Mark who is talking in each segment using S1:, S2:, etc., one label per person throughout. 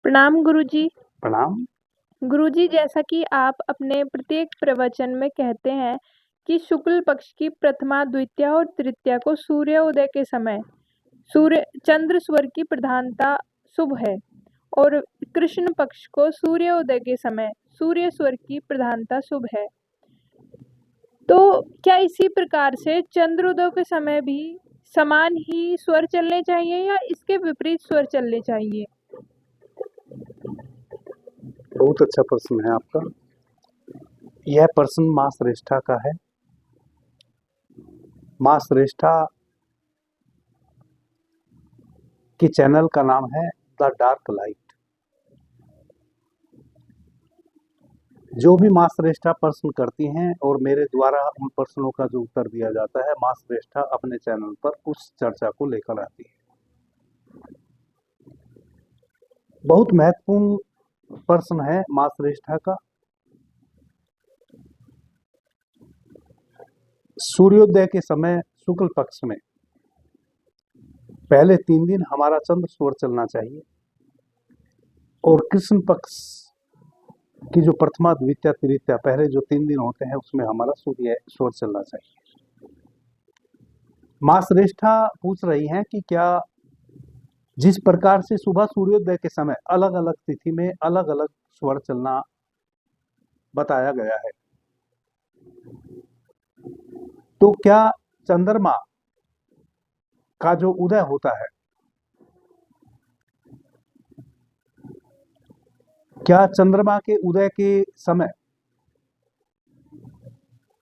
S1: प्रणाम गुरुजी।
S2: प्रणाम।
S1: गुरुजी, जैसा कि आप अपने प्रत्येक प्रवचन में कहते हैं कि शुक्ल पक्ष की प्रथमा, द्वितीया और तृतीया को सूर्योदय के समय सूर्य चंद्र स्वर की प्रधानता शुभ है और कृष्ण पक्ष को सूर्योदय के समय सूर्य स्वर की प्रधानता शुभ है। तो क्या इसी प्रकार से चंद्रोदय के समय भी समान ही स्वर चलने चाहिए या इसके विपरीत स्वर चलने चाहिए?
S2: बहुत अच्छा प्रश्न है आपका। यह प्रश्न माँ श्रेष्ठा का है। माँ श्रेष्ठा के चैनल का नाम है द डार्क लाइट। जो भी माँ श्रेष्ठा प्रश्न करती हैं और मेरे द्वारा उन प्रश्नों का जो उत्तर दिया जाता है, माँ श्रेष्ठा अपने चैनल पर उस चर्चा को लेकर आती है। बहुत महत्वपूर्ण प्रश्न है माँ श्रेष्ठा का। सूर्योदय के समय शुक्ल पक्ष में पहले 3 दिन हमारा चंद्र स्वर चलना चाहिए और कृष्ण पक्ष की जो प्रथमा, द्वितीया, तृतीया पहले जो 3 दिन होते हैं उसमें हमारा सूर्य स्वर चलना चाहिए। माँ श्रेष्ठा पूछ रही हैं कि क्या जिस प्रकार से सुबह सूर्योदय के समय अलग अलग तिथि में अलग अलग स्वर चलना बताया गया है, तो क्या चंद्रमा का जो उदय होता है, क्या चंद्रमा के उदय के समय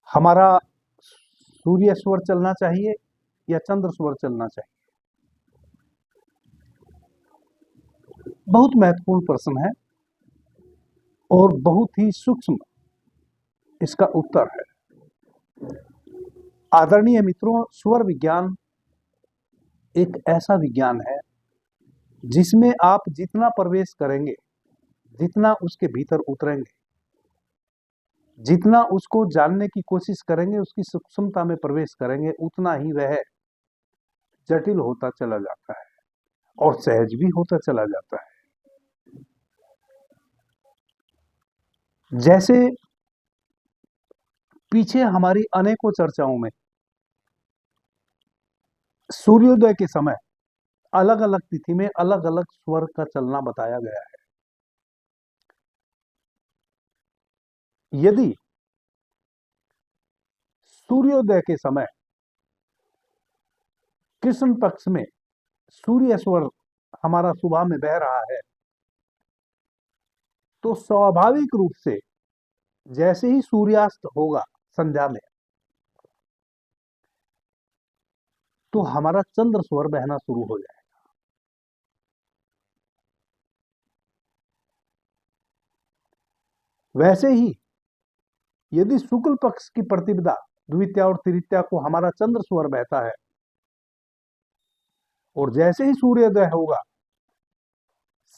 S2: हमारा सूर्य स्वर चलना चाहिए या चंद्र स्वर चलना चाहिए? बहुत महत्वपूर्ण प्रश्न है और बहुत ही सूक्ष्म इसका उत्तर है। आदरणीय मित्रों, स्वर विज्ञान एक ऐसा विज्ञान है जिसमें आप जितना प्रवेश करेंगे, जितना उसके भीतर उतरेंगे, जितना उसको जानने की कोशिश करेंगे, उसकी सूक्ष्मता में प्रवेश करेंगे, उतना ही वह जटिल होता चला जाता है और सहज भी होता चला जाता है। जैसे पीछे हमारी अनेकों चर्चाओं में सूर्योदय के समय अलग अलग तिथि में अलग अलग स्वर का चलना बताया गया है। यदि सूर्योदय के समय कृष्ण पक्ष में सूर्य स्वर हमारा सुबह में बह रहा है, तो स्वाभाविक रूप से जैसे ही सूर्यास्त होगा संध्या में, तो हमारा चंद्र स्वर बहना शुरू हो जाएगा। वैसे ही यदि शुक्ल पक्ष की प्रतिपदा, द्वितीया और तृतीया को हमारा चंद्र स्वर बहता है और जैसे ही सूर्योदय होगा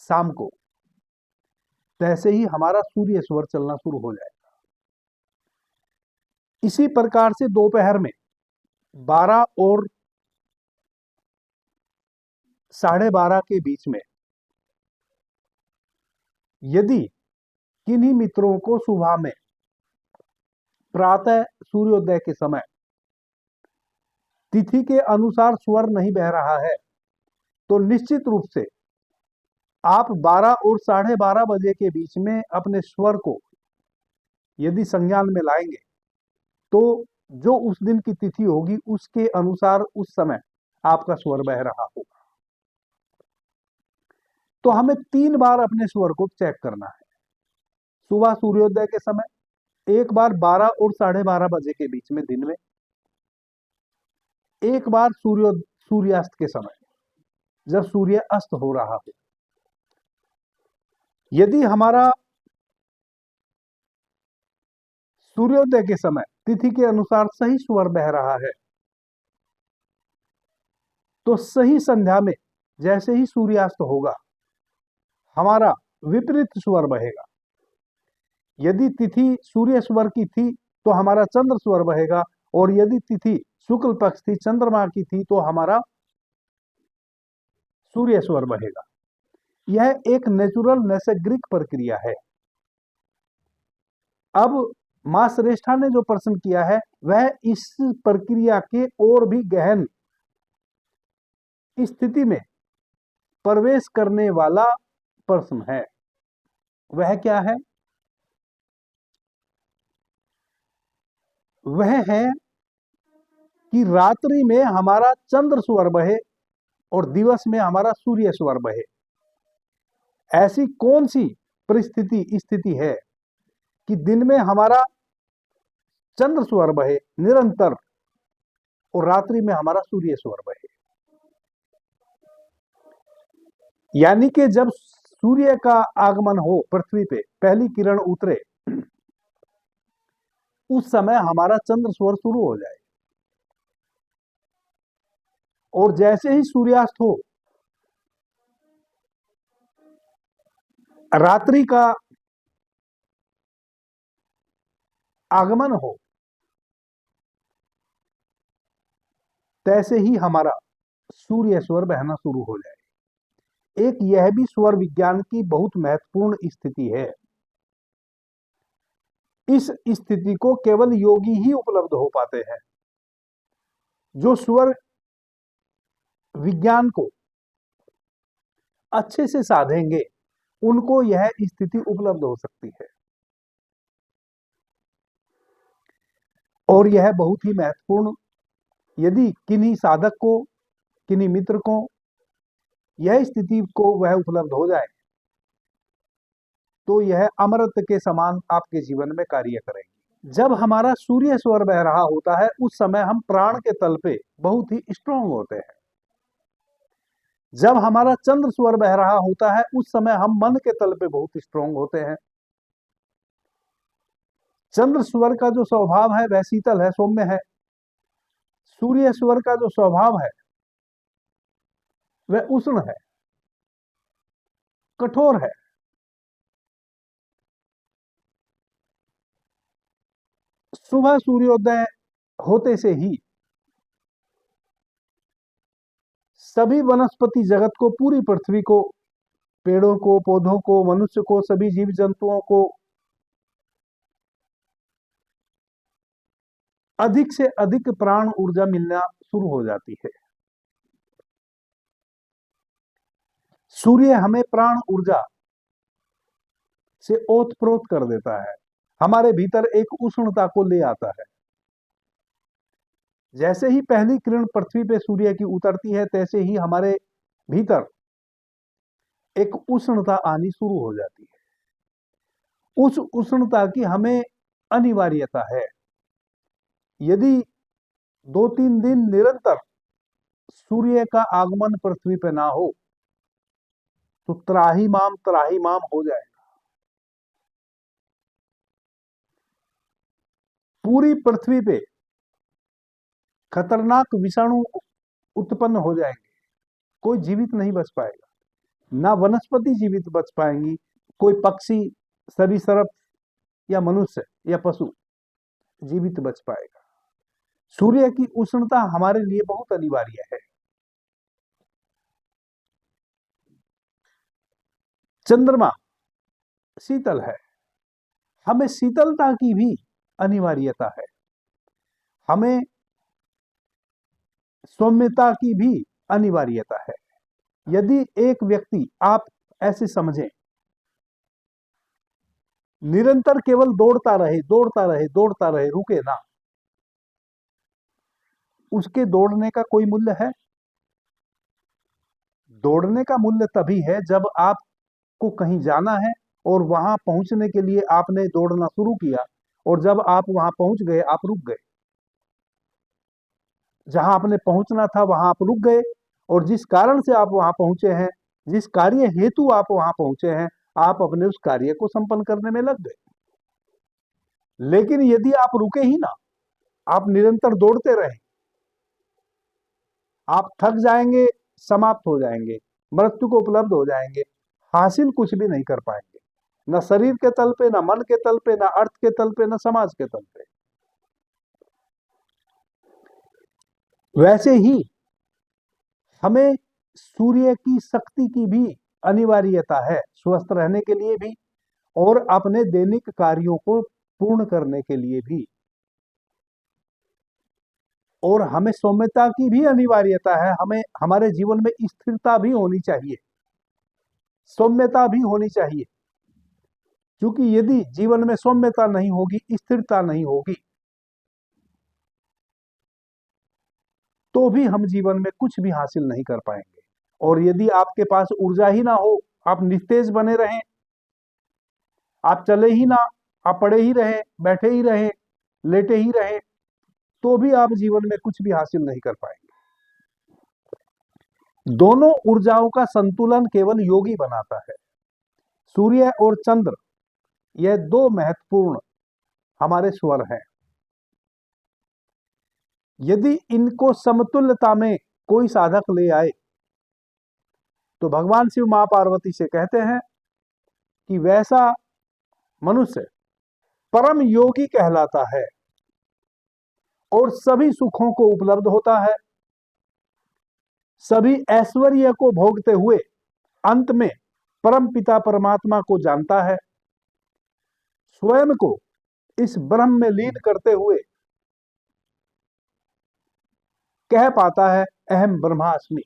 S2: शाम को, तैसे ही हमारा सूर्य स्वर चलना शुरू हो जाएगा। इसी प्रकार से दोपहर में 12 और 12:30 के बीच में यदि किन्हीं मित्रों को सुबह में प्रातः सूर्योदय के समय तिथि के अनुसार स्वर नहीं बह रहा है, तो निश्चित रूप से आप 12 और 12:30 बजे के बीच में अपने स्वर को यदि संज्ञान में लाएंगे, तो जो उस दिन की तिथि होगी उसके अनुसार उस समय आपका स्वर बह रहा होगा। तो हमें 3 बार अपने स्वर को चेक करना है। सुबह सूर्योदय के समय, एक बार 12 और 12:30 बजे के बीच में दिन में, एक बार सूर्यास्त के समय जब सूर्य अस्त हो रहा हो। यदि हमारा सूर्योदय के समय तिथि के अनुसार सही स्वर बह रहा है, तो सही संध्या में जैसे ही सूर्यास्त होगा हमारा विपरीत स्वर बहेगा। यदि तिथि सूर्य स्वर की थी तो हमारा चंद्र स्वर बहेगा, और यदि तिथि शुक्ल पक्ष थी, चंद्रमा की थी, तो हमारा सूर्य स्वर बहेगा। यह एक नेचुरल नैसर्गिक प्रक्रिया है। अब मां श्रेष्ठा ने जो प्रश्न किया है वह इस प्रक्रिया के और भी गहन स्थिति में प्रवेश करने वाला प्रश्न है। वह क्या है? वह है कि रात्रि में हमारा चंद्र स्वर बहे और दिवस में हमारा सूर्य स्वर बहे। ऐसी कौन सी स्थिति है कि दिन में हमारा चंद्र स्वर बहे निरंतर और रात्रि में हमारा सूर्य स्वर बहे। यानी कि जब सूर्य का आगमन हो पृथ्वी पे, पहली किरण उतरे, उस समय हमारा चंद्र स्वर शुरू हो जाए और जैसे ही सूर्यास्त हो, रात्रि का आगमन हो, तैसे ही हमारा सूर्य स्वर बहना शुरू हो जाए। एक यह भी स्वर विज्ञान की बहुत महत्वपूर्ण स्थिति है। इस स्थिति को केवल योगी ही उपलब्ध हो पाते हैं। जो स्वर विज्ञान को अच्छे से साधेंगे उनको यह स्थिति उपलब्ध हो सकती है और यह बहुत ही महत्वपूर्ण, यदि किन्हीं साधक को, किन्हीं मित्र को यह स्थिति को वह उपलब्ध हो जाए तो यह अमृत के समान आपके जीवन में कार्य करेगी। जब हमारा सूर्य स्वर बह रहा होता है उस समय हम प्राण के तल पे बहुत ही स्ट्रांग होते हैं। जब हमारा चंद्र स्वर बह रहा होता है उस समय हम मन के तल पे बहुत स्ट्रांग होते हैं। चंद्र स्वर का जो स्वभाव है वह शीतल है, सौम्य है। सूर्य स्वर का जो स्वभाव है वह उष्ण है, कठोर है। सुबह सूर्योदय होते से ही सभी वनस्पति जगत को, पूरी पृथ्वी को, पेड़ों को, पौधों को, मनुष्य को, सभी जीव जंतुओं को अधिक से अधिक प्राण ऊर्जा मिलना शुरू हो जाती है। सूर्य हमें प्राण ऊर्जा से ओतप्रोत कर देता है, हमारे भीतर एक उष्णता को ले आता है। जैसे ही पहली किरण पृथ्वी पे सूर्य की उतरती है तैसे ही हमारे भीतर एक उष्णता आनी शुरू हो जाती है। उस उष्णता की हमें अनिवार्यता है। यदि 2-3 दिन निरंतर सूर्य का आगमन पृथ्वी पे ना हो तो त्राहिमाम हो जाएगा। पूरी पृथ्वी पे खतरनाक विषाणु उत्पन्न हो जाएंगे, कोई जीवित नहीं बच पाएगा, ना वनस्पति जीवित बच पाएंगी, कोई पक्षी, सरीसृप या मनुष्य या पशु जीवित बच पाएगा। सूर्य की उष्णता हमारे लिए बहुत अनिवार्य है। चंद्रमा शीतल है, हमें शीतलता की भी अनिवार्यता है, हमें सौम्यता की भी अनिवार्यता है। यदि एक व्यक्ति, आप ऐसे समझें, निरंतर केवल दौड़ता रहे, रुके ना, उसके दौड़ने का कोई मूल्य है? दौड़ने का मूल्य तभी है जब आपको कहीं जाना है और वहां पहुंचने के लिए आपने दौड़ना शुरू किया और जब आप वहां पहुंच गए आप रुक गए। जहां आपने पहुंचना था वहां आप रुक गए और जिस कारण से आप वहां पहुंचे हैं, जिस कार्य हेतु आप वहां पहुंचे हैं, आप अपने उस कार्य को संपन्न करने में लग गए। लेकिन यदि आप रुके ही ना, आप निरंतर दौड़ते रहे, आप थक जाएंगे, समाप्त हो जाएंगे, मृत्यु को उपलब्ध हो जाएंगे, हासिल कुछ भी नहीं कर पाएंगे, न शरीर के तल पे, न मन के तल पे, न अर्थ के तल पे, न समाज के तल पे। वैसे ही हमें सूर्य की शक्ति की भी अनिवार्यता है स्वस्थ रहने के लिए भी और अपने दैनिक कार्यों को पूर्ण करने के लिए भी। और हमें सौम्यता की भी अनिवार्यता है, हमें हमारे जीवन में स्थिरता भी होनी चाहिए, सौम्यता भी होनी चाहिए, क्योंकि यदि जीवन में सौम्यता नहीं होगी, स्थिरता नहीं होगी, तो भी हम जीवन में कुछ भी हासिल नहीं कर पाएंगे। और यदि आपके पास ऊर्जा ही ना हो, आप निस्तेज बने रहें, आप चले ही ना, आप पड़े ही रहें, बैठे ही रहें, लेटे ही रहें, तो भी आप जीवन में कुछ भी हासिल नहीं कर पाएंगे। दोनों ऊर्जाओं का संतुलन केवल योगी बनाता है। सूर्य और चंद्र, यह दो महत्वपूर्ण हमारे स्वर हैं। यदि इनको समतुल्यता में कोई साधक ले आए तो भगवान शिव मां पार्वती से कहते हैं कि वैसा मनुष्य परम योगी कहलाता है और सभी सुखों को उपलब्ध होता है, सभी ऐश्वर्य को भोगते हुए अंत में परम पिता परमात्मा को जानता है, स्वयं को इस ब्रह्म में लीन करते हुए कह पाता है अहम ब्रह्मास्मि।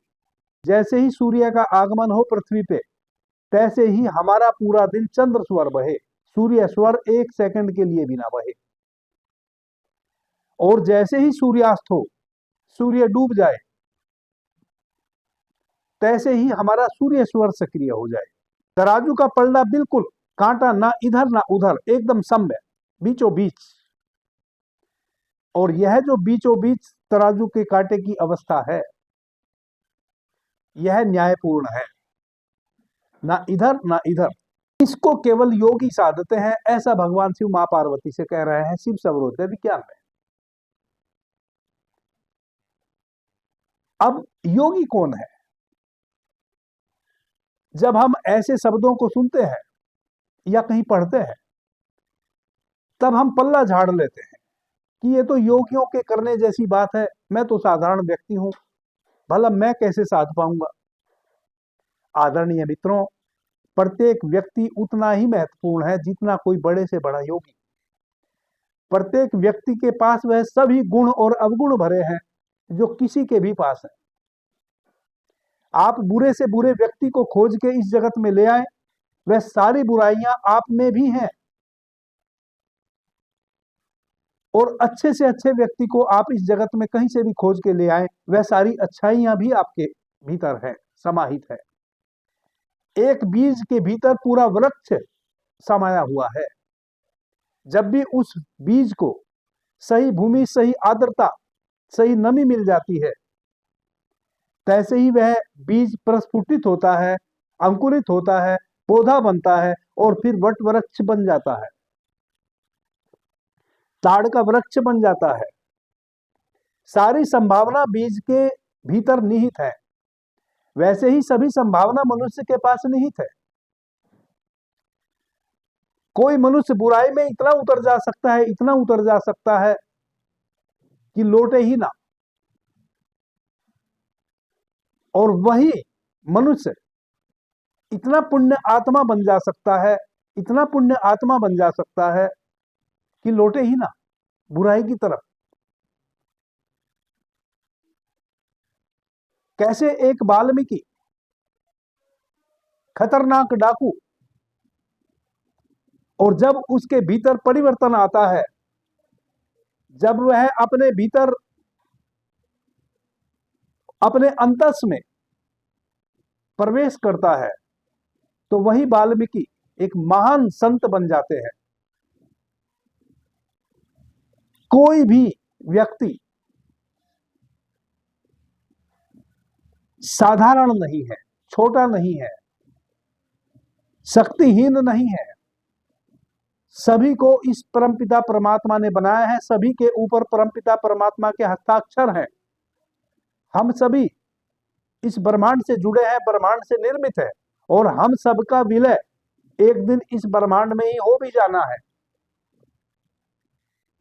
S2: जैसे ही सूर्य का आगमन हो पृथ्वी पे, तैसे ही हमारा पूरा दिन चंद्र स्वर बहे, सूर्य स्वर एक सेकंड के लिए भी ना बहे। और जैसे ही सूर्यास्त हो, सूर्य डूब जाए, तैसे ही हमारा सूर्य स्वर सक्रिय हो जाए। तराजू का पलड़ा बिल्कुल कांटा ना इधर ना उधर, एकदम सम्य, बीचों बीच। और यह जो बीचों बीच तराजू के कांटे की अवस्था है, यह न्यायपूर्ण है, ना इधर ना इधर। इसको केवल योगी साधते हैं, ऐसा भगवान शिव मां पार्वती से कह रहे हैं शिव सर्वोदय विज्ञान में। अब योगी कौन है? जब हम ऐसे शब्दों को सुनते हैं या कहीं पढ़ते हैं, तब हम पल्ला झाड़ लेते हैं कि ये तो योगियों के करने जैसी बात है, मैं तो साधारण व्यक्ति हूं, भला मैं कैसे साध पाऊंगा। आदरणीय मित्रों, प्रत्येक व्यक्ति उतना ही महत्वपूर्ण है जितना कोई बड़े से बड़ा योगी। प्रत्येक व्यक्ति के पास वह सभी गुण और अवगुण भरे हैं जो किसी के भी पास है। आप बुरे से बुरे व्यक्ति को खोज के इस जगत में ले आए, वह सारी बुराइयां आप में भी हैं। और अच्छे से अच्छे व्यक्ति को आप इस जगत में कहीं से भी खोज के ले आए, वह सारी अच्छाइयां भी आपके भीतर है, समाहित है। एक बीज के भीतर पूरा वृक्ष समाया हुआ है। जब भी उस बीज को सही भूमि, सही आर्द्रता, सही नमी मिल जाती है, तैसे ही वह बीज प्रस्फुटित होता है, अंकुरित होता है, पौधा बनता है और फिर वट वृक्ष बन जाता है, ताड़ का वृक्ष बन जाता है। सारी संभावना बीज के भीतर निहित है। वैसे ही सभी संभावना मनुष्य के पास निहित है। कोई मनुष्य बुराई में इतना उतर जा सकता है, इतना उतर जा सकता है कि लौटे ही ना। और वही मनुष्य इतना पुण्य आत्मा बन जा सकता है, इतना पुण्य आत्मा बन जा सकता है कि लौटे ही ना बुराई की तरफ। कैसे एक वाल्मीकि खतरनाक डाकू, और जब उसके भीतर परिवर्तन आता है, जब वह अपने भीतर, अपने अंतस में प्रवेश करता है, तो वही वाल्मीकि एक महान संत बन जाते हैं। कोई भी व्यक्ति साधारण नहीं है, छोटा नहीं है, शक्तिहीन नहीं है। सभी को इस परमपिता परमात्मा ने बनाया है, सभी के ऊपर परमपिता परमात्मा के हस्ताक्षर हैं। हम सभी इस ब्रह्मांड से जुड़े हैं, ब्रह्मांड से निर्मित है, और हम सबका विलय एक दिन इस ब्रह्मांड में ही हो भी जाना है।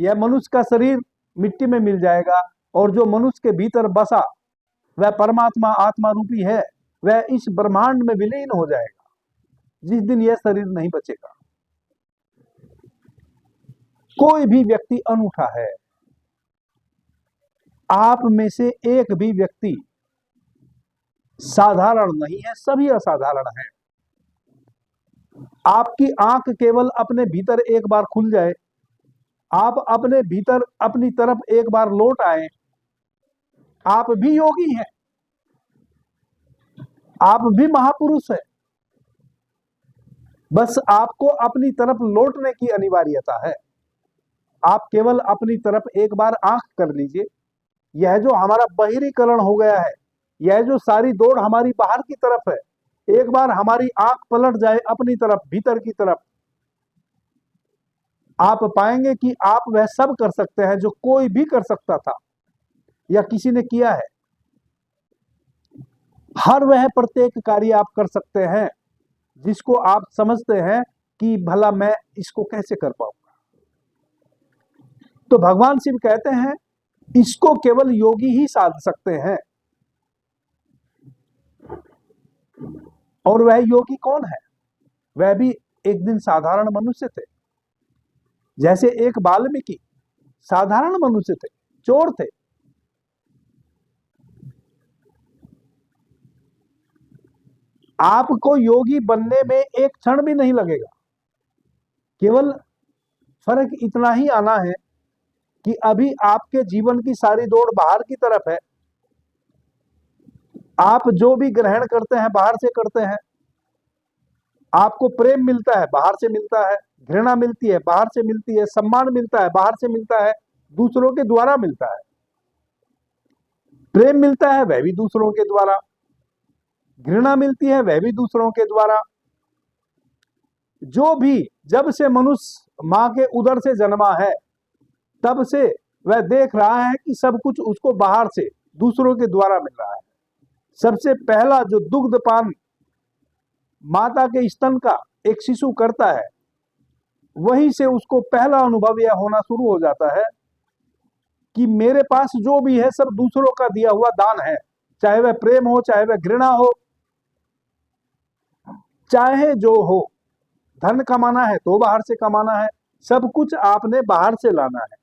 S2: यह मनुष्य का शरीर मिट्टी में मिल जाएगा, और जो मनुष्य के भीतर बसा वह परमात्मा आत्मा रूपी है, वह इस ब्रह्मांड में विलीन हो जाएगा जिस दिन यह शरीर नहीं बचेगा। कोई भी व्यक्ति अनूठा है, आप में से एक भी व्यक्ति साधारण नहीं है, सभी असाधारण हैं। आपकी आंख केवल अपने भीतर एक बार खुल जाए, आप अपने भीतर अपनी तरफ एक बार लौट आए, आप भी योगी हैं, आप भी महापुरुष हैं। बस आपको अपनी तरफ लौटने की अनिवार्यता है। आप केवल अपनी तरफ एक बार आंख कर लीजिए। यह जो हमारा बहिरीकरण हो गया है, यह जो सारी दौड़ हमारी बाहर की तरफ है, एक बार हमारी आंख पलट जाए अपनी तरफ, भीतर की तरफ, आप पाएंगे कि आप वह सब कर सकते हैं जो कोई भी कर सकता था या किसी ने किया है। हर वह प्रत्येक कार्य आप कर सकते हैं जिसको आप समझते हैं कि भला मैं इसको कैसे कर पाऊंगा। तो भगवान शिव कहते हैं इसको केवल योगी ही साध सकते हैं। और वह योगी कौन है? वह भी एक दिन साधारण मनुष्य थे, जैसे एक वाल्मीकि साधारण मनुष्य थे, चोर थे। आपको योगी बनने में एक क्षण भी नहीं लगेगा। केवल फर्क इतना ही आना है कि अभी आपके जीवन की सारी दौड़ बाहर की तरफ है। आप जो भी ग्रहण करते हैं बाहर से करते हैं। आपको प्रेम मिलता है बाहर से मिलता है, घृणा मिलती है बाहर से मिलती है, सम्मान मिलता है बाहर से मिलता है, दूसरों के द्वारा मिलता है। प्रेम मिलता है वह भी दूसरों के द्वारा, घृणा मिलती है वह भी दूसरों के द्वारा। जो भी जब से मनुष्य मां के उदर से जन्मा है तब से वह देख रहा है कि सब कुछ उसको बाहर से दूसरों के द्वारा मिल रहा है। सबसे पहला जो दुग्धपान माता के स्तन का एक शिशु करता है, वहीं से उसको पहला अनुभव यह होना शुरू हो जाता है कि मेरे पास जो भी है सब दूसरों का दिया हुआ दान है। चाहे वह प्रेम हो, चाहे वह घृणा हो, चाहे जो हो। धन कमाना है तो बाहर से कमाना है, सब कुछ आपने बाहर से लाना है।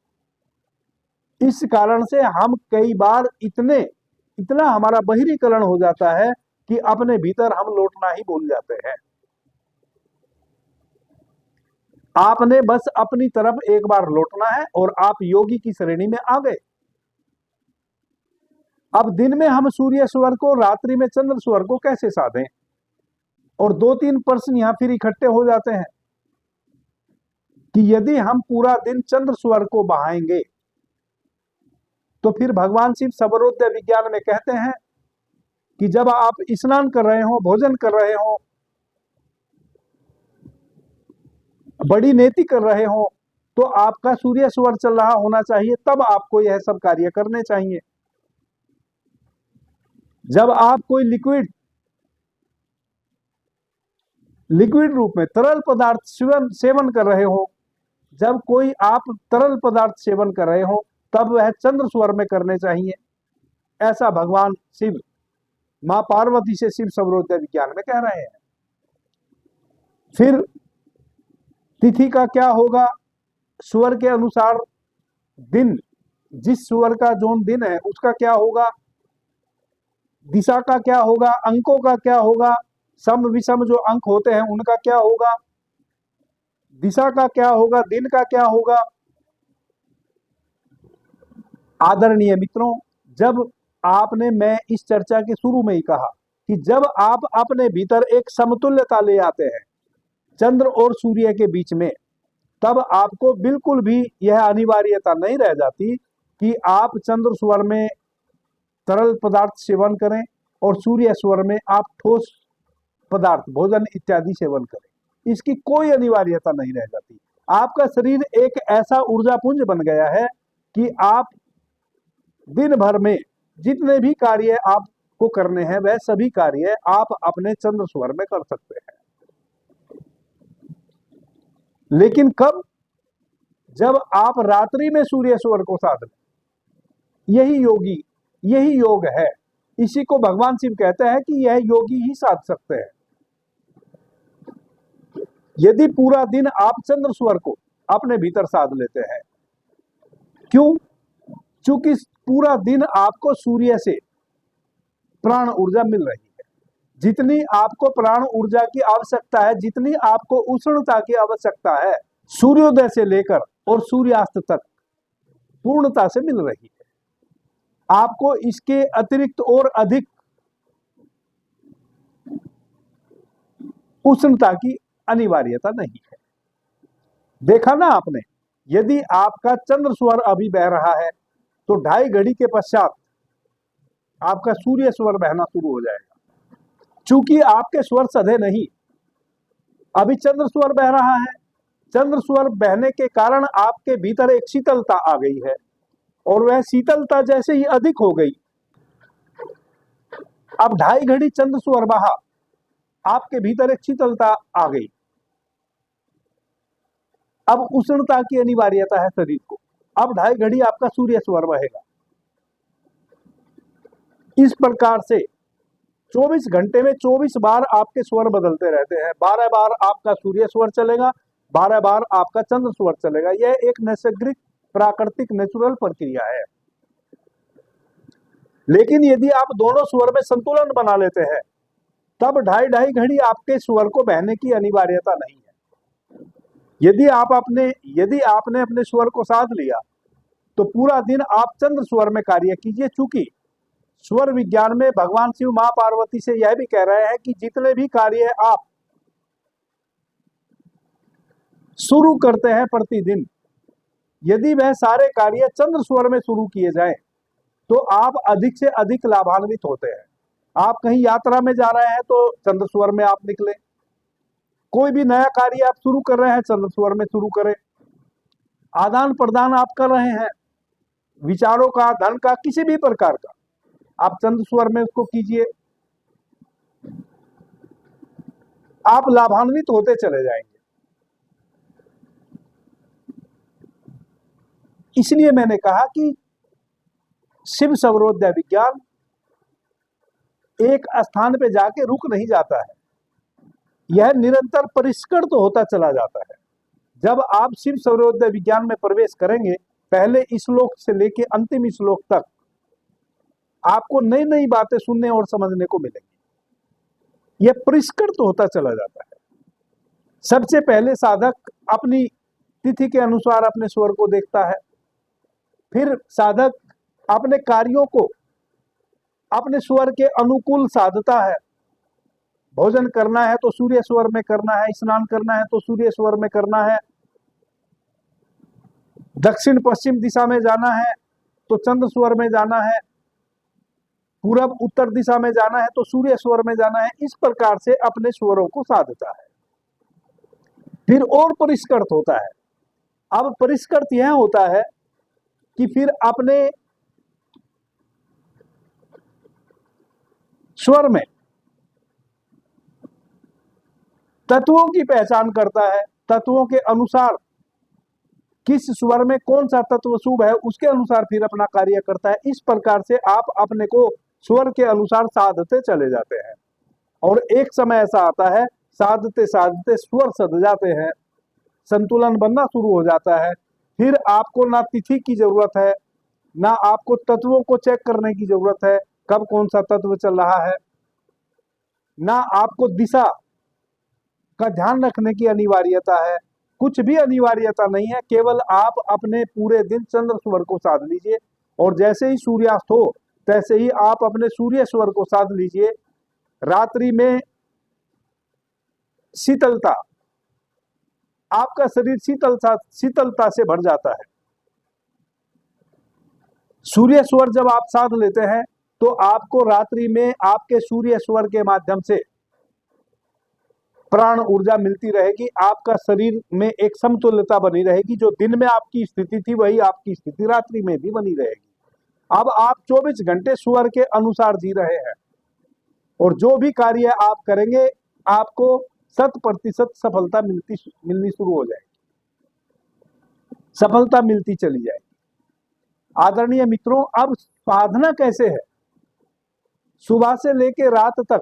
S2: इस कारण से हम कई बार इतना हमारा बहिरीकरण हो जाता है कि अपने भीतर हम लौटना ही भूल जाते हैं। आपने बस अपनी तरफ एक बार लौटना है और आप योगी की श्रेणी में आ गए। अब दिन में हम सूर्य स्वर को, रात्रि में चंद्र स्वर को कैसे साधें? और 2-3 प्रश्न यहां फिर इकट्ठे हो जाते हैं कि यदि हम पूरा दिन चंद्र स्वर को बहाएंगे तो फिर भगवान शिव सबरोदय विज्ञान में कहते हैं कि जब आप स्नान कर रहे हो, भोजन कर रहे हो, बड़ी नेति कर रहे हो, तो आपका सूर्य स्वर चल रहा होना चाहिए, तब आपको यह सब कार्य करने चाहिए। जब आप कोई लिक्विड रूप में तरल पदार्थ सेवन कर रहे हो, जब कोई आप तरल पदार्थ सेवन कर रहे हो, तब वह चंद्र स्वर में करने चाहिए। ऐसा भगवान शिव मां पार्वती से शिव सबरोदय विज्ञान में कह रहे हैं। फिर तिथि का क्या होगा? स्वर के अनुसार दिन, जिस स्वर का जो दिन है उसका क्या होगा? दिशा का क्या होगा? अंकों का क्या होगा? सम विषम जो अंक होते हैं उनका क्या होगा? दिशा का क्या होगा? दिन का क्या होगा? आदरणीय मित्रों, जब आपने, मैं इस चर्चा के शुरू में ही कहा कि जब आप अपने भीतर एक समतुल्यता ले आते हैं चंद्र और सूर्य के बीच में, तब आपको बिल्कुल भी यह अनिवार्यता नहीं रह जाती कि आप चंद्र स्वर में तरल पदार्थ सेवन करें और सूर्य स्वर में आप ठोस पदार्थ, भोजन इत्यादि सेवन करें। इसकी कोई अनिवार्यता नहीं रह जाती। आपका शरीर एक ऐसा ऊर्जा पुंज बन गया है कि आप दिन भर में जितने भी कार्य आपको करने हैं वह सभी कार्य आप अपने चंद्र स्वर में कर सकते हैं। लेकिन कब? जब आप रात्रि में सूर्य स्वर को साध लें। यही योग है। इसी को भगवान शिव कहते हैं कि यह योगी ही साध सकते हैं। यदि पूरा दिन आप चंद्र स्वर को अपने भीतर साध लेते हैं, क्यों? क्योंकि पूरा दिन आपको सूर्य से प्राण ऊर्जा मिल रही है। जितनी आपको प्राण ऊर्जा की आवश्यकता है, जितनी आपको उष्णता की आवश्यकता है, सूर्योदय से लेकर और सूर्यास्त तक पूर्णता से मिल रही है। आपको इसके अतिरिक्त और अधिक उष्णता की अनिवार्यता नहीं है। देखा ना आपने, यदि आपका चंद्र स्वर अभी बह रहा है तो 2.5 घड़ी के पश्चात आपका सूर्य स्वर बहना शुरू हो जाएगा। चूंकि आपके स्वर सधे नहीं, अभी चंद्र स्वर बह रहा है। चंद्र स्वर बहने के कारण आपके भीतर एक शीतलता आ गई है, और वह शीतलता जैसे ही अधिक हो गई, अब 2.5 घड़ी चंद्र स्वर बहा, आपके भीतर एक शीतलता आ गई। अब उष्णता की अनिवार्यता है शरीर को। अब 2.5 घड़ी आपका सूर्य स्वर बहेगा। इस प्रकार से 24 घंटे में 24 बार आपके स्वर बदलते रहते हैं। 12 बार आपका सूर्य स्वर चलेगा, 12 बार आपका चंद्र स्वर चलेगा। यह एक नैसर्गिक प्राकृतिक नेचुरल प्रक्रिया है। लेकिन यदि आप दोनों स्वर में संतुलन बना लेते हैं, तब 2.5 घड़ी आपके स्वर को बहने की अनिवार्यता नहीं है। यदि आपने अपने स्वर को साध लिया तो पूरा दिन आप चंद्र स्वर में कार्य कीजिए। चूंकि स्वर विज्ञान में भगवान शिव मां पार्वती से यह भी कह रहे हैं कि जितने भी कार्य आप शुरू करते हैं प्रतिदिन, यदि वह सारे कार्य चंद्र स्वर में शुरू किए जाएं तो आप अधिक से अधिक लाभान्वित होते हैं। आप कहीं यात्रा में जा रहे हैं तो चंद्र स्वर में आप निकले। कोई भी नया कार्य आप शुरू कर रहे हैं, चंद्र स्वर में शुरू करें। आदान प्रदान आप कर रहे हैं, विचारों का, धन का, किसी भी प्रकार का, आप चंद्र स्वर में उसको कीजिए। आप लाभान्वित होते चले जाएंगे। इसलिए मैंने कहा कि शिव सौरोदय विज्ञान एक स्थान पे जाके रुक नहीं जाता है, यह निरंतर परिष्कृत तो होता चला जाता है। जब आप शिव सौरोदय विज्ञान में प्रवेश करेंगे, पहले श्लोक से लेके अंतिम श्लोक तक आपको नई नई बातें सुनने और समझने को मिलेंगी। यह परिष्कृत तो होता चला जाता है। सबसे पहले साधक अपनी तिथि के अनुसार अपने स्वर को देखता है, फिर साधक अपने कार्यों को अपने स्वर के अनुकूल साधता है। भोजन करना है तो सूर्य स्वर में करना है, स्नान करना है तो सूर्य स्वर में करना है, दक्षिण पश्चिम दिशा में जाना है तो चंद्र स्वर में जाना है, पूरब उत्तर दिशा में जाना है तो सूर्य स्वर में जाना है। इस प्रकार से अपने स्वरों को साधता है। फिर और परिष्कृत होता है। अब परिष्कृत यह होता है कि फिर अपने स्वर में तत्वों की पहचान करता है। तत्वों के अनुसार किस स्वर में कौन सा तत्व शुभ है, उसके अनुसार फिर अपना कार्य करता है। इस प्रकार से आप अपने को स्वर के अनुसार साधते चले जाते हैं, और एक समय ऐसा आता है साधते साधते स्वर सध जाते हैं, संतुलन बनना शुरू हो जाता है। फिर आपको ना तिथि की जरूरत है, ना आपको तत्वों को चेक करने की जरूरत है कब कौन सा तत्व चल रहा है, ना आपको दिशा का ध्यान रखने की अनिवार्यता है। कुछ भी अनिवार्यता नहीं है। केवल आप अपने पूरे दिन चंद्र स्वर को साध लीजिए, और जैसे ही सूर्यास्त हो तैसे ही आप अपने सूर्य स्वर को साध लीजिए। रात्रि में शीतलता, आपका शरीर शीतलता से भर जाता है। सूर्य स्वर जब आप साध लेते हैं तो आपको रात्रि में आपके सूर्य स्वर के माध्यम से प्राण ऊर्जा मिलती रहेगी। आपका शरीर में एक समतुल्यता बनी रहेगी। जो दिन में आपकी स्थिति थी वही आपकी स्थिति रात्रि में भी बनी रहेगी। अब आप 24 घंटे स्वर के अनुसार जी रहे हैं, और जो भी कार्य आप करेंगे आपको 100% सफलता मिलनी शुरू हो जाएगी, सफलता मिलती चली जाएगी। आदरणीय मित्रों, अब साधना कैसे है? सुबह से लेके रात तक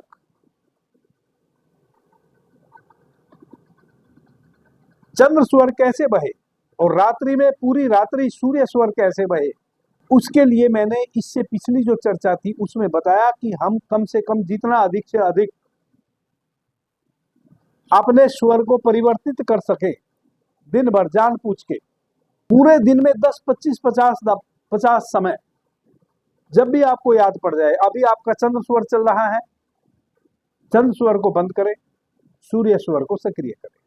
S2: चंद्र स्वर कैसे बहे और रात्रि में पूरी रात्रि सूर्य स्वर कैसे बहे, उसके लिए मैंने इससे पिछली जो चर्चा थी उसमें बताया कि हम कम से कम जितना अधिक से अधिक अपने स्वर को परिवर्तित कर सके, दिन भर जान पूछ के, पूरे दिन में 10, 25, 50 समय जब भी आपको याद पड़ जाए, अभी आपका चंद्र स्वर चल रहा है, चंद्र स्वर को बंद करें, सूर्य स्वर को सक्रिय करें।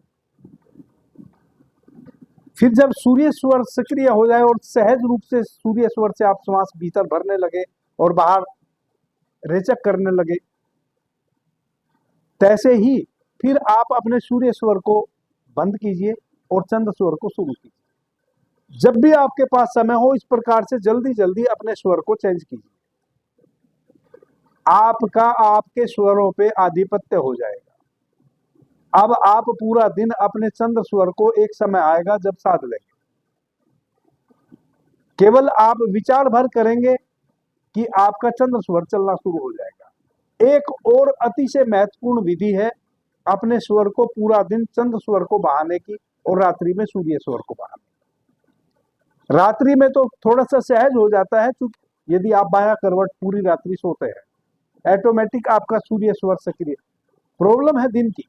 S2: फिर जब सूर्य स्वर सक्रिय हो जाए और सहज रूप से सूर्य स्वर से आप श्वास भीतर भरने लगे और बाहर रेचक करने लगे, तैसे ही फिर आप अपने सूर्य स्वर को बंद कीजिए और चंद्र स्वर को शुरू कीजिए। जब भी आपके पास समय हो, इस प्रकार से जल्दी जल्दी अपने स्वर को चेंज कीजिए। आपका आपके स्वरों पे आधिपत्य हो जाएगा। अब आप पूरा दिन अपने चंद्र स्वर को, एक समय आएगा जब साध लेंगे, केवल आप विचार भर करेंगे कि आपका चंद्र स्वर चलना शुरू हो जाएगा। एक और अतिशय महत्वपूर्ण विधि है अपने स्वर को पूरा दिन चंद्र स्वर को बहाने की और रात्रि में सूर्य स्वर को बहाने। रात्रि में तो थोड़ा सा सहज हो जाता है, क्योंकि यदि आप बायां करवट पूरी रात्रि सोते हैं, ऑटोमेटिक आपका सूर्य स्वर सक्रिय। प्रॉब्लम है दिन की।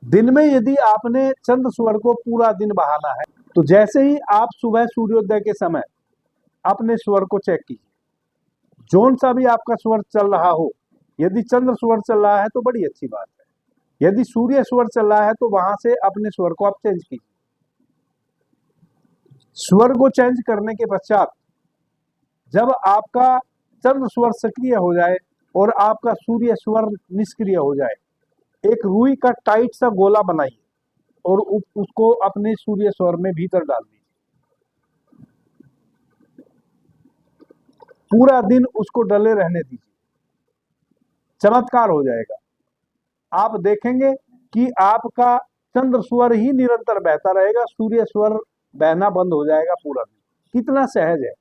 S2: दिन में यदि आपने चंद्र स्वर को पूरा दिन बहाना है, तो जैसे ही आप सुबह सूर्योदय के समय अपने स्वर को चेक कीजिए, जोन सा भी आपका स्वर चल रहा हो, यदि चंद्र स्वर चल रहा है तो बड़ी अच्छी बात है, यदि सूर्य स्वर चल रहा है तो वहां से अपने स्वर को आप चेंज कीजिए। स्वर को चेंज करने के पश्चात जब आपका चंद्र स्वर सक्रिय हो जाए और आपका सूर्य स्वर निष्क्रिय हो जाए, एक रुई का टाइट सा गोला बनाइए और उसको अपने सूर्य स्वर में भीतर डाल दीजिए। पूरा दिन उसको डले रहने दीजिए, चमत्कार हो जाएगा। आप देखेंगे कि आपका चंद्र स्वर ही निरंतर बहता रहेगा, सूर्य स्वर बहना बंद हो जाएगा पूरा दिन। कितना सहज है।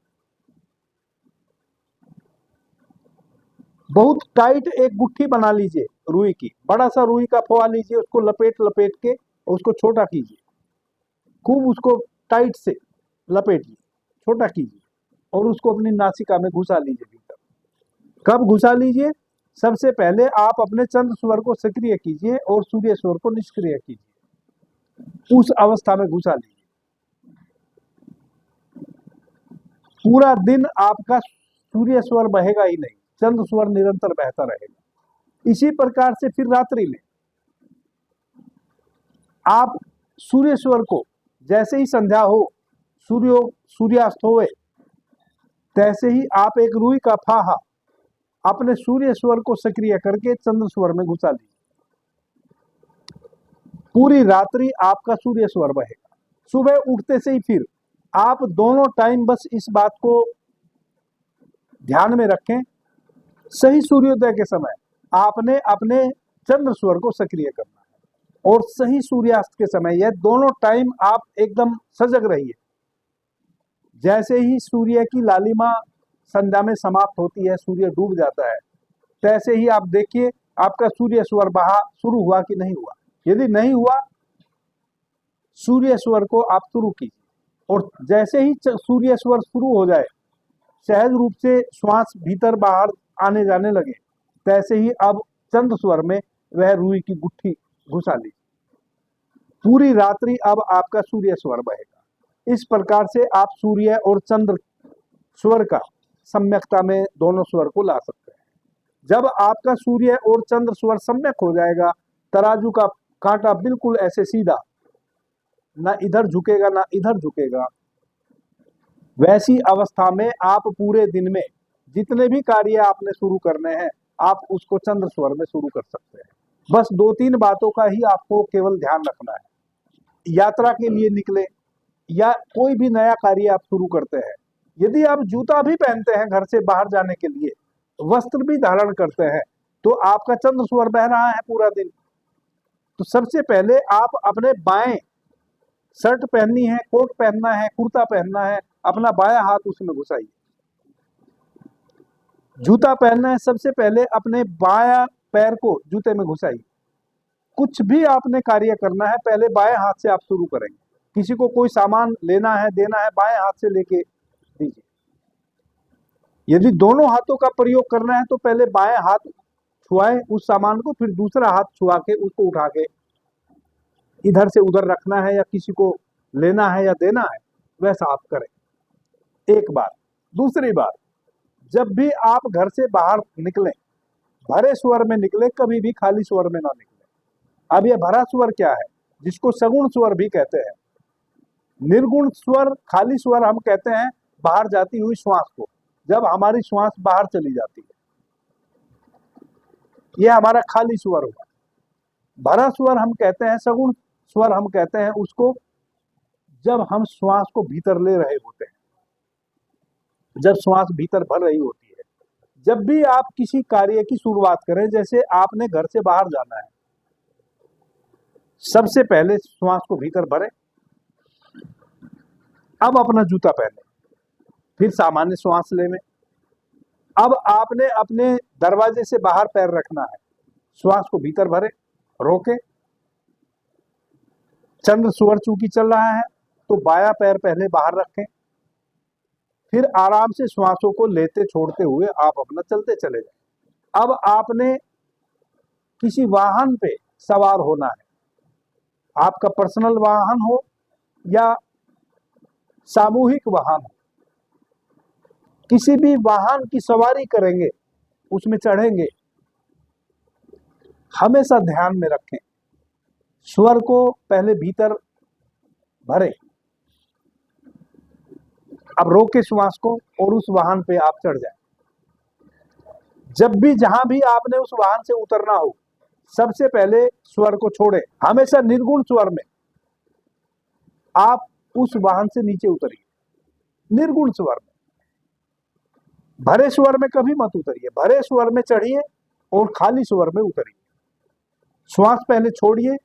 S2: बहुत टाइट एक गुट्ठी बना लीजिए रुई की, बड़ा सा रुई का फोआ लीजिए, उसको लपेट लपेट के उसको छोटा कीजिए, खूब उसको टाइट से लपेटिए, छोटा कीजिए और उसको अपनी नासिका में घुसा लीजिए भीतर। कब घुसा लीजिए? सबसे पहले आप अपने चंद्र स्वर को सक्रिय कीजिए और सूर्य स्वर को निष्क्रिय कीजिए, उस अवस्था में घुसा लीजिए। पूरा दिन आपका सूर्य स्वर बहेगा ही नहीं, चंद्र स्वर निरंतर बहता रहेगा। इसी प्रकार से फिर रात्रि में आप सूर्य स्वर को, जैसे ही संध्या हो, सूर्यास्त होए, तैसे ही आप एक रुई का फाहा अपने सूर्य स्वर को सक्रिय करके चंद्र स्वर में घुसा लीजिए। पूरी रात्रि आपका सूर्य स्वर बहेगा। सुबह उठते से ही फिर आप दोनों टाइम बस इस बात को ध्यान में रखें, सही सूर्योदय के समय आपने अपने चंद्र स्वर को सक्रिय करना है और सही सूर्यास्त के समय, यह दोनों टाइम आप एकदम सजग रहिए। जैसे ही सूर्य की लालिमा संध्या में समाप्त होती है, सूर्य डूब जाता है, तैसे ही आप देखिए आपका सूर्य स्वर बहा शुरू हुआ कि नहीं हुआ। यदि नहीं हुआ, सूर्य स्वर को आप शुरू कीजिए और जैसे ही सूर्य स्वर शुरू हो जाए, सहज रूप से श्वास भीतर बाहर आने जाने लगे, तैसे ही अब चंद्र स्वर में वह रुई की गुट्ठी घुसा लीजिए। पूरी रात्रि अब आपका सूर्य स्वर बहेगा। इस प्रकार से आप सूर्य और चंद्र स्वर का सम्यकता में दोनों स्वर को ला सकते हैं। जब आपका सूर्य और चंद्र स्वर सम्यक हो जाएगा, तराजू का कांटा बिल्कुल ऐसे सीधा, ना इधर झुकेगा ना इधर झुकेगा, वैसी अवस्था में आप पूरे दिन में जितने भी कार्य आपने शुरू करने हैं, आप उसको चंद्र स्वर में शुरू कर सकते हैं। बस 2-3 बातों का ही आपको केवल ध्यान रखना है। यात्रा के लिए निकले या कोई भी नया कार्य आप शुरू करते हैं, यदि आप जूता भी पहनते हैं घर से बाहर जाने के लिए, वस्त्र भी धारण करते हैं, तो आपका चंद्र स्वर बह रहा है पूरा दिन। तो सबसे पहले आप अपने बाएं, शर्ट पहननी है, कोट पहनना है, कुर्ता पहनना है, अपना बायां हाथ उसमें घुसाइए। जूता पहनना है, सबसे पहले अपने बायां पैर को जूते में घुसाइए। कुछ भी आपने कार्य करना है पहले बाएं हाथ से आप शुरू करेंगे। किसी को कोई सामान लेना है, देना है, बाएं हाथ से लेके दीजिए। यदि दोनों हाथों का प्रयोग करना है तो पहले बाएं हाथ छुआए उस सामान को, फिर दूसरा हाथ छुआ के उसको उठा के इधर से उधर रखना है, या किसी को लेना है या देना है, वैसा आप करें। एक बात। दूसरी बात, जब भी आप घर से बाहर निकलें भरे स्वर में निकले, कभी भी खाली स्वर में ना निकले। अब यह भरा स्वर क्या है, जिसको सगुण स्वर भी कहते हैं। निर्गुण स्वर, खाली स्वर हम कहते हैं बाहर जाती हुई श्वास को, जब हमारी श्वास बाहर चली जाती है, यह हमारा खाली स्वर हुआ। भरा स्वर हम कहते हैं, सगुण स्वर हम कहते हैं उसको, जब हम श्वास को भीतर ले रहे होते हैं, जब श्वास भीतर भर रही होती है। जब भी आप किसी कार्य की शुरुआत करें, जैसे आपने घर से बाहर जाना है, सबसे पहले श्वास को भीतर भरें, अब अपना जूता पहने, फिर सामान्य श्वास लें। अब आपने अपने दरवाजे से बाहर पैर रखना है, श्वास को भीतर भरे, रोके। चंद्र स्वर चूंकि चल रहा है तो बायां पैर पहले बाहर रखें, फिर आराम से श्वासों को लेते छोड़ते हुए आप अपना चलते चले जाएं। अब आपने किसी वाहन पे सवार होना है, आपका पर्सनल वाहन हो या सामूहिक वाहन हो, किसी भी वाहन की सवारी करेंगे, उसमें चढ़ेंगे, हमेशा ध्यान में रखें स्वर को पहले भीतर भरे, अब रोके श्वास को और उस वाहन पे आप चढ़ जाएं। जब भी जहां भी आपने उस वाहन से उतरना हो, सबसे पहले स्वर को छोड़े। हमेशा निर्गुण स्वर में आप उस वाहन से नीचे उतरिए, निर्गुण स्वर में। भरे स्वर में कभी मत उतरिए, भरे स्वर में चढ़िए और खाली स्वर में उतरिए। श्वास पहले छोड़िए,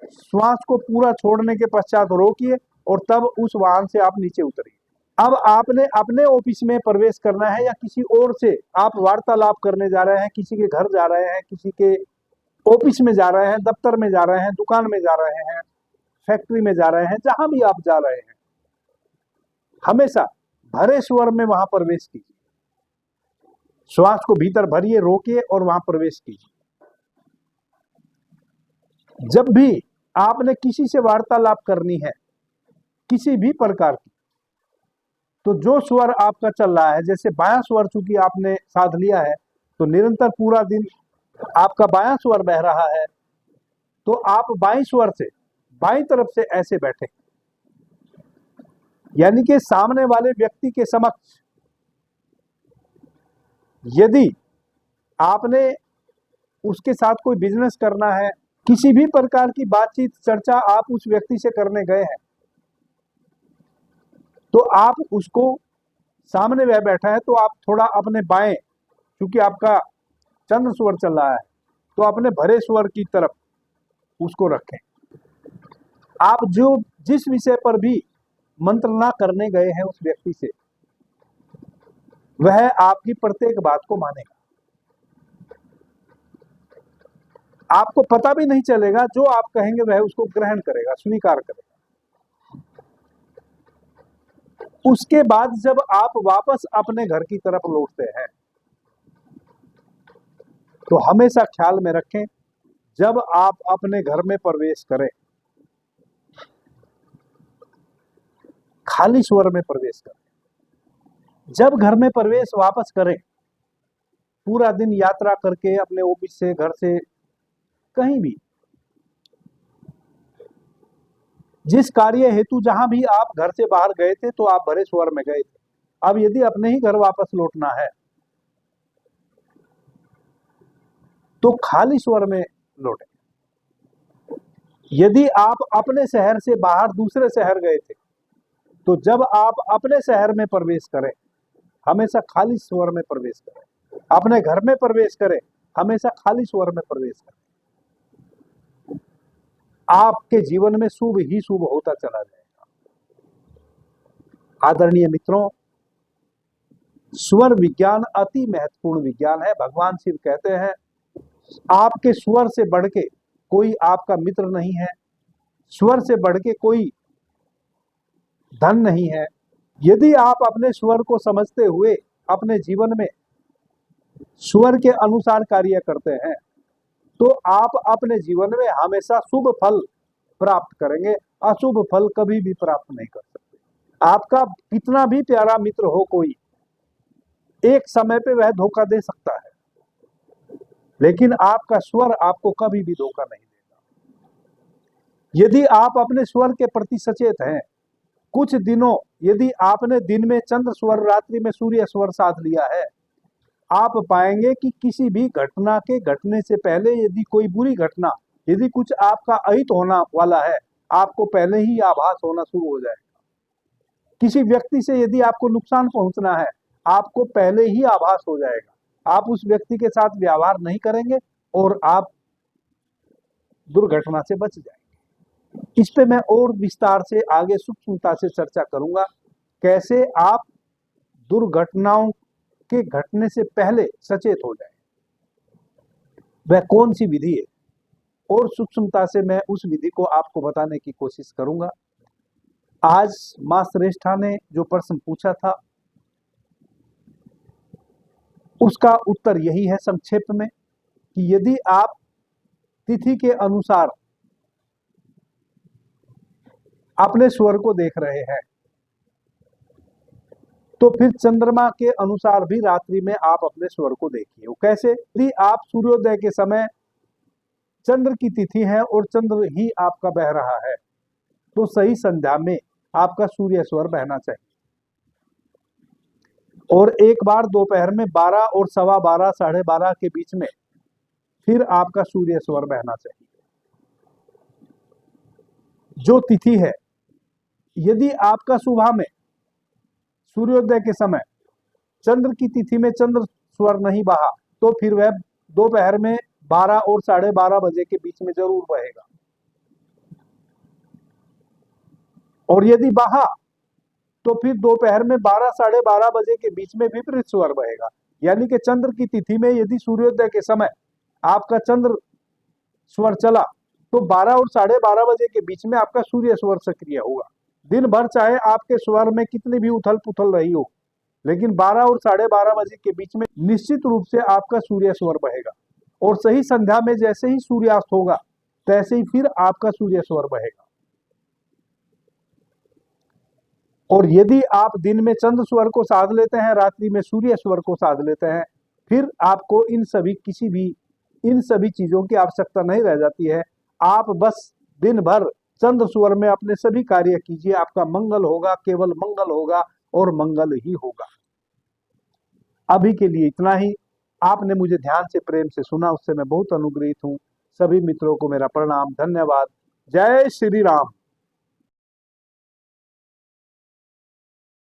S2: श्वास को पूरा छोड़ने के पश्चात रोकिए और तब उस वाहन से आप नीचे उतरिए। अब आपने अपने ऑफिस में प्रवेश करना है या किसी और से आप वार्तालाप करने जा रहे हैं, किसी के घर जा रहे हैं, किसी के ऑफिस में जा रहे हैं, दफ्तर में जा रहे हैं, दुकान में जा रहे हैं, फैक्ट्री में जा रहे हैं, जहां भी आप जा रहे हैं, हमेशा भरे स्वर में वहां प्रवेश कीजिए। श्वास को भीतर भरिए, रोकिए और वहां प्रवेश कीजिए। जब भी आपने किसी से वार्तालाप करनी है किसी भी प्रकार की, तो जो स्वर आपका चल रहा है, जैसे बायां स्वर चूंकि आपने साध लिया है तो निरंतर पूरा दिन आपका बायां स्वर बह रहा है, तो आप बाईं स्वर से बाईं तरफ से ऐसे बैठे, यानी कि सामने वाले व्यक्ति के समक्ष यदि आपने उसके साथ कोई बिजनेस करना है, किसी भी प्रकार की बातचीत चर्चा आप उस व्यक्ति से करने गए हैं, तो आप उसको, सामने वह बैठा है तो आप थोड़ा अपने बाएं, क्योंकि आपका चंद्र स्वर चल रहा है, तो अपने भरे स्वर की तरफ उसको रखें। आप जो जिस विषय पर भी मंत्रणा करने गए हैं उस व्यक्ति से, वह आपकी प्रत्येक बात को मानेगा। आपको पता भी नहीं चलेगा, जो आप कहेंगे वह उसको ग्रहण करेगा, स्वीकार करेगा। उसके बाद जब आप वापस अपने घर की तरफ लौटते हैं तो हमेशा ख्याल में रखें, जब आप अपने घर में प्रवेश करें खाली स्वर में प्रवेश करें। जब घर में प्रवेश वापस करें, पूरा दिन यात्रा करके अपने ऑफिस से, घर से, कहीं भी, जिस कार्य हेतु जहां भी आप घर से बाहर गए थे तो आप भरे स्वर में गए थे, अब यदि अपने ही घर वापस लौटना है तो खाली स्वर में लौटे। यदि आप अपने शहर से बाहर दूसरे शहर गए थे तो जब आप अपने शहर में प्रवेश करें हमेशा खाली स्वर में प्रवेश करें। अपने घर में प्रवेश करें हमेशा खाली स्वर में प्रवेश करें। आपके जीवन में शुभ ही शुभ होता चला जाएगा। आदरणीय मित्रों, स्वर विज्ञान अति महत्वपूर्ण विज्ञान है। भगवान शिव कहते हैं आपके स्वर से बढ़ के कोई आपका मित्र नहीं है, स्वर से बढ़ के कोई धन नहीं है। यदि आप अपने स्वर को समझते हुए अपने जीवन में स्वर के अनुसार कार्य करते हैं तो आप अपने जीवन में हमेशा शुभ फल प्राप्त करेंगे, अशुभ फल कभी भी प्राप्त नहीं कर सकते। आपका कितना भी प्यारा मित्र हो कोई, एक समय पे वह धोखा दे सकता है, लेकिन आपका स्वर आपको कभी भी धोखा नहीं देगा। यदि आप अपने स्वर के प्रति सचेत हैं, कुछ दिनों यदि आपने दिन में चंद्र स्वर, रात्रि में सूर्य स्वर साध लिया है, आप पाएंगे कि किसी भी घटना के घटने से पहले यदि कोई बुरी घटना, यदि कुछ आपका अहित होना वाला है, आपको पहले ही आभास होना शुरू हो जाएगा। किसी व्यक्ति से यदि आपको नुकसान पहुंचना है, आपको पहले ही आभास हो जाएगा। आप उस व्यक्ति के साथ व्यवहार नहीं करेंगे और आप दुर्घटना से बच जाएंगे। इस पे मैं और विस्तार से आगे सूक्ष्मता से चर्चा करूंगा, कैसे आप दुर्घटनाओं के घटने से पहले सचेत हो जाएं, वह कौन सी विधि है, और सूक्ष्मता से मैं उस विधि को आपको बताने की कोशिश करूंगा। आज मां श्रेष्ठा ने जो प्रश्न पूछा था उसका उत्तर यही है संक्षेप में कि यदि आप तिथि के अनुसार अपने स्वर को देख रहे हैं तो फिर चंद्रमा के अनुसार भी रात्रि में आप अपने स्वर को देखिए। वो कैसे? यदि आप सूर्योदय के समय चंद्र की तिथि है और चंद्र ही आपका बह रहा है तो सही संध्या में आपका सूर्य स्वर बहना चाहिए, और एक बार दोपहर में 12 और 12:15, 12:30 के बीच में फिर आपका सूर्य स्वर बहना चाहिए। जो तिथि है, यदि आपका सुबह में सूर्योदय के समय चंद्र की तिथि में चंद्र स्वर नहीं बहा तो फिर वह दोपहर में 12 और 12:30 बजे के बीच में जरूर बहेगा, और यदि बहा तो फिर दोपहर में 12, 12:30 बजे के बीच में विपरीत स्वर बहेगा। यानी कि चंद्र की तिथि में यदि सूर्योदय के समय आपका चंद्र स्वर चला तो 12 और 12:30 बजे के बीच में आपका सूर्य स्वर सक्रिय होगा। दिन भर चाहे आपके स्वर में कितनी भी उथल पुथल रही हो, लेकिन 12 और 12:30 बजे के बीच में निश्चित रूप से आपका सूर्य स्वर बहेगा, और सही संध्या में जैसे ही सूर्यास्त होगा तैसे ही फिर आपका सूर्य स्वर बहेगा। और यदि आप दिन में चंद्र स्वर को साध लेते हैं, रात्रि में सूर्य स्वर को साध लेते हैं, फिर आपको इन सभी चीजों की आवश्यकता नहीं रह जाती है। आप बस दिन भर चंद्र स्वर में अपने सभी कार्य कीजिए, आपका मंगल होगा, केवल मंगल होगा और मंगल ही होगा। अभी के लिए इतना ही। आपने मुझे ध्यान से, प्रेम से सुना, उससे मैं बहुत अनुग्रहित हूँ। सभी मित्रों को मेरा प्रणाम, धन्यवाद। जय श्री राम।